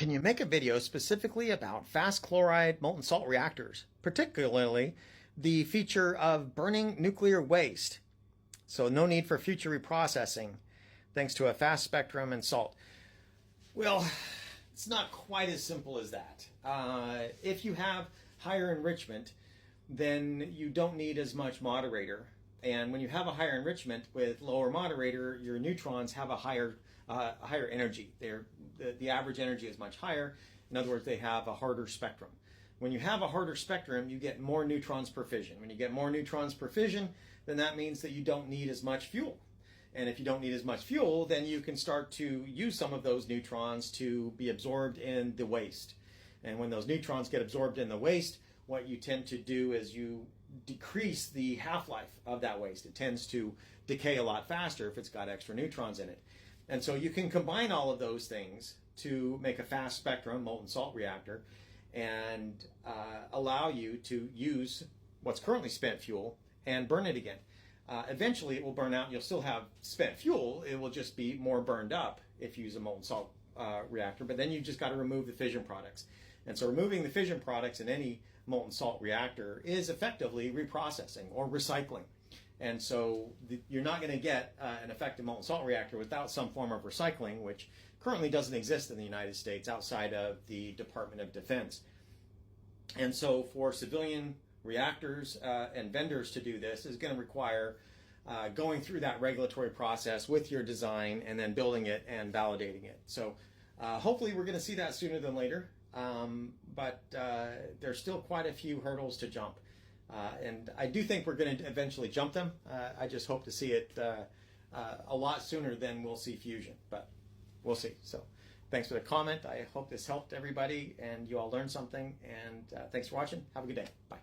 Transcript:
Can you make a video specifically about fast chloride molten salt reactors, particularly the feature of burning nuclear waste? So no need for future reprocessing thanks to a fast spectrum and salt. Well, it's not quite as simple as that. If you have higher enrichment, then you don't need as much moderator. And when you have a higher enrichment with lower moderator, your neutrons have a higher energy. The average energy is much higher. In other words, they have a harder spectrum. When you have a harder spectrum, you get more neutrons per fission. When you get more neutrons per fission, then that means that you don't need as much fuel. And if you don't need as much fuel, then you can start to use some of those neutrons to be absorbed in the waste. And when those neutrons get absorbed in the waste, what you tend to do is you decrease the half-life of that waste. It tends to decay a lot faster if it's got extra neutrons in it. And so you can combine all of those things to make a fast spectrum molten salt reactor and allow you to use what's currently spent fuel and burn it again. Eventually it will burn out and you'll still have spent fuel. It will just be more burned up if you use a molten salt reactor, but then you just got to remove the fission products. And so removing the fission products in any molten salt reactor is effectively reprocessing or recycling. And so you're not going to get an effective molten salt reactor without some form of recycling, which currently doesn't exist in the United States outside of the Department of Defense. And so for civilian reactors and vendors to do this is going to require going through that regulatory process with your design and then building it and validating it. So hopefully we're going to see that sooner than later, but there's still quite a few hurdles to jump. And I do think we're going to eventually jump them. I just hope to see it a lot sooner than we'll see fusion, but we'll see. So thanks for the comment. I hope this helped everybody and you all learned something. And thanks for watching. Have a good day. Bye.